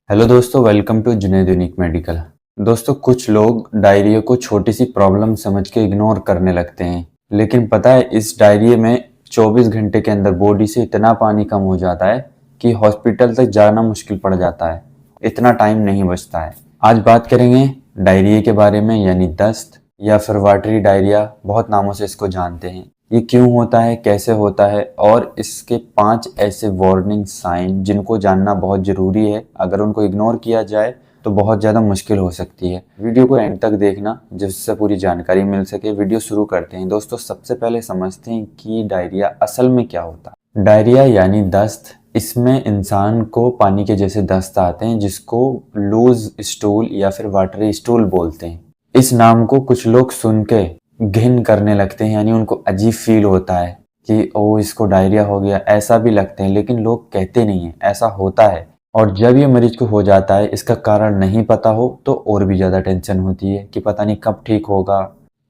Hello दोस्तों, welcome to Junaid unique medical. दोस्तों, कुछ लोग डायरिया को छोटी सी प्रॉब्लम समझ के इग्नोर करने लगते हैं, लेकिन पता है इस डायरिया में 24 घंटे के अंदर बॉडी से इतना पानी कम हो जाता है कि हॉस्पिटल तक जाना मुश्किल पड़ जाता है। इतना टाइम नहीं बचता है। आज बात करेंगे डायरिया के बारे में, यानी दस्त या फिर वाटरी डायरिया, बहुत नामों से इसको जानते हैं। ये क्यों होता है, कैसे होता है और इसके 5 ऐसे वार्निंग साइन जिनको जानना बहुत ज़रूरी है। अगर उनको इग्नोर किया जाए तो बहुत ज़्यादा मुश्किल हो सकती है। वीडियो को एंड तक देखना जिससे पूरी जानकारी मिल सके। वीडियो शुरू करते हैं। दोस्तों, सबसे पहले समझते हैं कि डायरिया असल में क्या होता है। डायरिया यानी दस्त, इसमें इंसान को पानी के जैसे दस्त आते हैं जिसको लूज स्टूल या फिर वाटरी स्टूल बोलते हैं। इस नाम को कुछ लोग सुन के घिन करने लगते हैं, यानी उनको अजीब फील होता है कि ओ इसको डायरिया हो गया, ऐसा भी लगते हैं, लेकिन लोग कहते नहीं है ऐसा होता है। और जब ये मरीज को हो जाता है, इसका कारण नहीं पता हो तो और भी ज़्यादा टेंशन होती है कि पता नहीं कब ठीक होगा,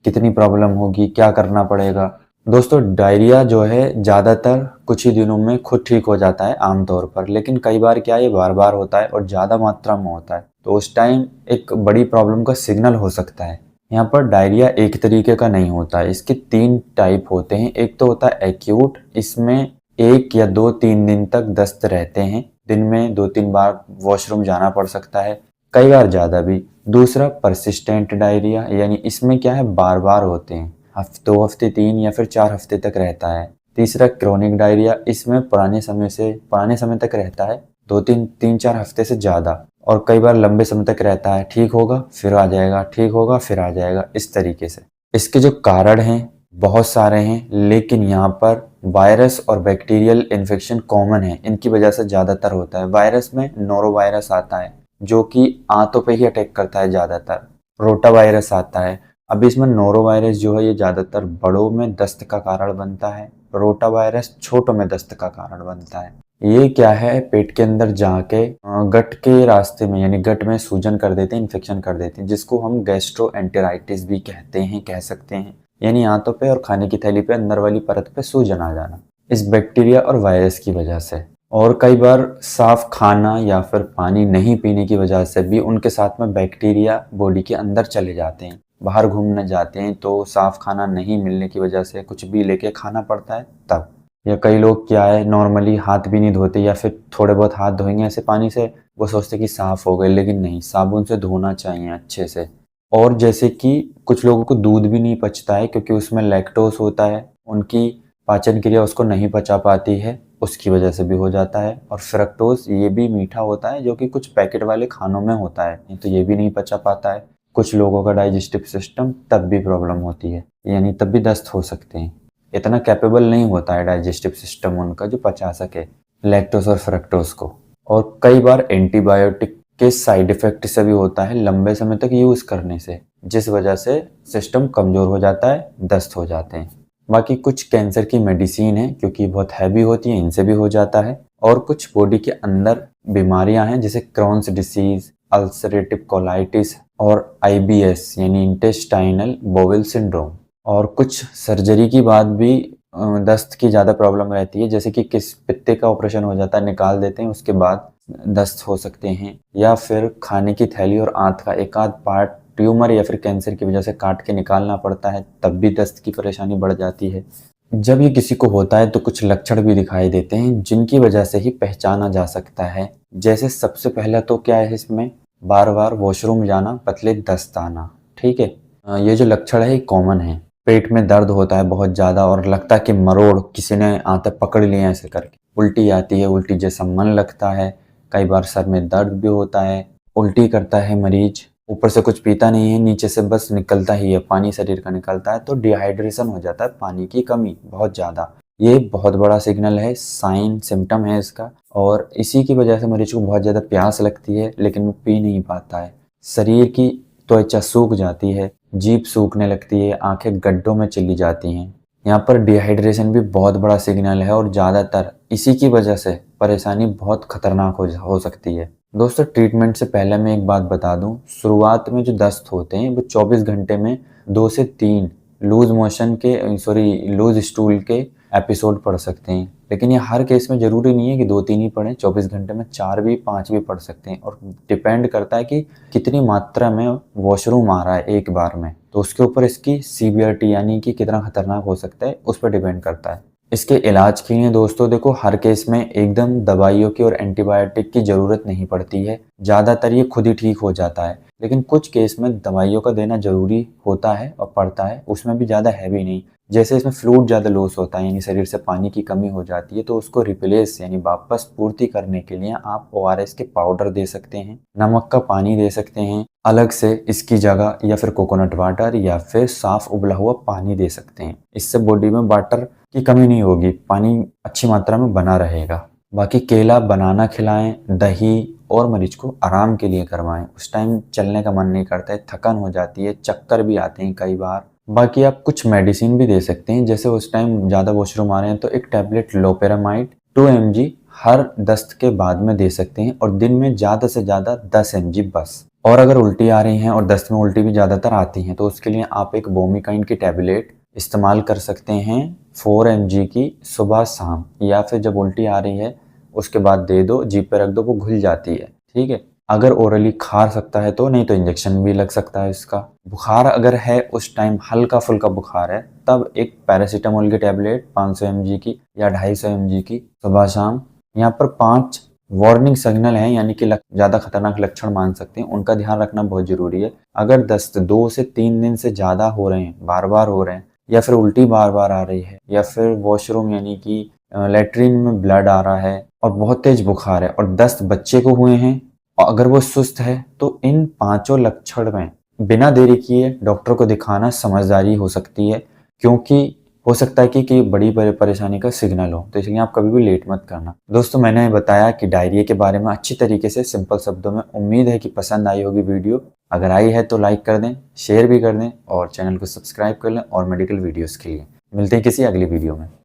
कितनी प्रॉब्लम होगी, क्या करना पड़ेगा। दोस्तों, डायरिया जो है ज़्यादातर कुछ ही दिनों में खुद ठीक हो जाता है आमतौर पर, लेकिन कई बार क्या ये बार बार होता है और ज़्यादा मात्रा में होता है, तो उस टाइम एक बड़ी प्रॉब्लम का सिग्नल हो सकता है। यहाँ पर डायरिया एक तरीके का नहीं होता है, इसके 3 टाइप होते हैं। एक तो होता है एक्यूट, इसमें 1 या 2-3 दिन तक दस्त रहते हैं, दिन में 2-3 बार वॉशरूम जाना पड़ सकता है, कई बार ज़्यादा भी। दूसरा परसिस्टेंट डायरिया, यानी इसमें क्या है बार बार होते हैं, 2 हफ्ते 3 या फिर 4 हफ्ते तक रहता है। तीसरा क्रोनिक डायरिया, इसमें पुराने समय तक रहता है, 2-3-4 हफ्ते से ज़्यादा, और कई बार लंबे समय तक रहता है। ठीक होगा फिर आ जाएगा, ठीक होगा फिर आ जाएगा, इस तरीके से। इसके जो कारण हैं बहुत सारे हैं, लेकिन यहाँ पर वायरस और बैक्टीरियल इन्फेक्शन कॉमन है, इनकी वजह से ज़्यादातर होता है। वायरस में नोरो वायरस आता है जो कि आंतों पे ही अटैक करता है ज़्यादातर। रोटा वायरस आता है। अब इसमें नोरो वायरस जो है ये ज़्यादातर बड़ों में दस्त का कारण बनता है, रोटा वायरस छोटों में दस्त का कारण बनता है। ये क्या है, पेट के अंदर जाके गट के रास्ते में, यानी गट में सूजन कर देते हैं, इन्फेक्शन कर देते हैं, जिसको हम गैस्ट्रोएंटेराइटिस भी कहते हैं, कह सकते हैं। यानी आंतों पे और खाने की थैली पे अंदर वाली परत पे सूजन आ जाना, इस बैक्टीरिया और वायरस की वजह से। और कई बार साफ खाना या फिर पानी नहीं पीने की वजह से भी उनके साथ में बैक्टीरिया बॉडी के अंदर चले जाते हैं। बाहर घूमने जाते हैं तो साफ खाना नहीं मिलने की वजह से कुछ भी लेके खाना पड़ता है तब। या कई लोग क्या है, नॉर्मली हाथ भी नहीं धोते या फिर थोड़े बहुत हाथ धोएंगे ऐसे पानी से, वो सोचते कि साफ हो गए, लेकिन नहीं, साबुन से धोना चाहिए अच्छे से। और जैसे कि कुछ लोगों को दूध भी नहीं पचता है क्योंकि उसमें लैक्टोस होता है, उनकी पाचन क्रिया उसको नहीं पचा पाती है, उसकी वजह से भी हो जाता है। और फ्रक्टोज ये भी मीठा होता है जो कि कुछ पैकेट वाले खानों में होता है, नहीं तो ये भी नहीं पचा पाता है। कुछ लोगों का डाइजेस्टिव सिस्टम तब भी प्रॉब्लम होती है, यानी तब भी दस्त हो सकते हैं। इतना कैपेबल नहीं होता है डाइजेस्टिव सिस्टम उनका जो पचा सके लैक्टोज और फ्रक्टोज को। और कई बार एंटीबायोटिक के साइड इफेक्ट से भी होता है लंबे समय तक यूज करने से, जिस वजह से सिस्टम कमजोर हो जाता है, दस्त हो जाते हैं। बाकी कुछ कैंसर की मेडिसिन है, क्योंकि बहुत हैवी होती है, इनसे भी हो जाता है। और कुछ बॉडी के अंदर बीमारियां हैं जैसे क्रॉन्स डिसीज, अल्सरेटिव कोलाइटिस और आईबीएस यानी इंटेस्टाइनल बोवेल सिंड्रोम। और कुछ सर्जरी के बाद भी दस्त की ज़्यादा प्रॉब्लम रहती है, जैसे कि किस पित्ते का ऑपरेशन हो जाता है, निकाल देते हैं, उसके बाद दस्त हो सकते हैं। या फिर खाने की थैली और आंत का एक आध पार्ट ट्यूमर या फिर कैंसर की वजह से काट के निकालना पड़ता है, तब भी दस्त की परेशानी बढ़ जाती है। जब ये किसी को होता है तो कुछ लक्षण भी दिखाई देते हैं जिनकी वजह से ही पहचाना जा सकता है। जैसे सबसे पहला तो क्या है, इसमें बार बार वॉशरूम जाना, पतले दस्त आना। ठीक है, ये जो लक्षण है कॉमन है। पेट में दर्द होता है बहुत ज़्यादा और लगता है कि मरोड़ किसी ने आंतें पकड़ लिए हैं ऐसे करके। उल्टी आती है, उल्टी जैसा मन लगता है। कई बार सर में दर्द भी होता है, उल्टी करता है मरीज, ऊपर से कुछ पीता नहीं है, नीचे से बस निकलता ही है, पानी शरीर का निकलता है, तो डिहाइड्रेशन हो जाता है, पानी की कमी बहुत ज़्यादा। ये बहुत बड़ा सिग्नल है, साइन सिम्टम है इसका। और इसी की वजह से मरीज को बहुत ज़्यादा प्यास लगती है, लेकिन वो पी नहीं पाता है। शरीर की त्वचा सूख जाती है, जीभ सूखने लगती है, आंखें गड्ढों में चली जाती हैं। यहाँ पर डिहाइड्रेशन भी बहुत बड़ा सिग्नल है और ज़्यादातर इसी की वजह से परेशानी बहुत खतरनाक हो सकती है। दोस्तों, ट्रीटमेंट से पहले मैं एक बात बता दूं, शुरुआत में जो दस्त होते हैं वो 24 घंटे में 2 से 3 लूज स्टूल के एपिसोड पड़ सकते हैं। लेकिन ये हर केस में ज़रूरी नहीं है कि 2-3 ही पढ़ें, 24 घंटे में 4 भी 5 भी पढ़ सकते हैं और डिपेंड करता है कि कितनी मात्रा में वॉशरूम आ रहा है एक बार में। तो उसके ऊपर इसकी सीवियरिटी यानी कि कितना खतरनाक हो सकता है उस पर डिपेंड करता है। इसके इलाज के लिए दोस्तों देखो हर केस में एकदम दवाइयों की और एंटीबायोटिक की ज़रूरत नहीं पड़ती है। ज़्यादातर ये खुद ही ठीक हो जाता है। लेकिन कुछ केस में दवाइयों का देना ज़रूरी होता है और पड़ता है, उसमें भी ज़्यादा हैवी नहीं। जैसे इसमें फ्लूइड ज़्यादा लॉस होता है यानी शरीर से पानी की कमी हो जाती है, तो उसको रिप्लेस यानी वापस पूर्ति करने के लिए आप ओआरएस के पाउडर दे सकते हैं, नमक का पानी दे सकते हैं, अलग से इसकी जगह या फिर कोकोनट वाटर या फिर साफ उबला हुआ पानी दे सकते हैं। इससे बॉडी में वाटर की कमी नहीं होगी, पानी अच्छी मात्रा में बना रहेगा। बाकी केला, बनाना खिलाएं, दही और मरीज को आराम के लिए करवाएं। उस टाइम चलने का मन नहीं करता है, थकान हो जाती है, चक्कर भी आते हैं कई बार। बाकी आप कुछ मेडिसिन भी दे सकते हैं, जैसे उस टाइम ज़्यादा वॉशरूम आ रहे हैं तो एक टैबलेट लोपेरामाइड 2 mg हर दस्त के बाद में दे सकते हैं और दिन में ज़्यादा से ज़्यादा 10 mg बस। और अगर उल्टी आ रही हैं और दस्त में उल्टी भी ज़्यादातर आती हैं तो उसके लिए आप एक बोमिकाइन की टैबलेट इस्तेमाल कर सकते हैं 4 mg की सुबह शाम, या फिर जब उल्टी आ रही है उसके बाद दे दो, जीभ पे रख दो, वो घुल जाती है। ठीक है, अगर ओरली खा सकता है तो, नहीं तो इंजेक्शन भी लग सकता है इसका। बुखार अगर है उस टाइम हल्का फुल्का बुखार है तब एक पैरासीटामोल की टैबलेट 500 mg की या 250 mg की सुबह शाम। यहाँ पर 5 वार्निंग सिग्नल हैं यानी कि ज़्यादा खतरनाक लक्षण मान सकते हैं, उनका ध्यान रखना बहुत ज़रूरी है। अगर दस्त 2 से 3 दिन से ज़्यादा हो रहे हैं, बार बार हो रहे हैं, या फिर उल्टी बार बार आ रही है, या फिर वॉशरूम यानी कि लेटरिन में ब्लड आ रहा है और बहुत तेज बुखार है और दस्त बच्चे को हुए हैं और अगर वो सुस्त है, तो इन 5 लक्षण में बिना देरी किए डॉक्टर को दिखाना समझदारी हो सकती है, क्योंकि हो सकता है कि बड़ी परेशानी का सिग्नल हो। तो इसलिए आप कभी भी लेट मत करना। दोस्तों मैंने बताया कि डायरिया के बारे में अच्छी तरीके से सिंपल शब्दों में। उम्मीद है कि पसंद आई होगी वीडियो। अगर आई है तो लाइक कर दें, शेयर भी कर दें और चैनल को सब्सक्राइब कर लें और मेडिकल वीडियोस के लिए। मिलते हैं किसी अगली वीडियो में।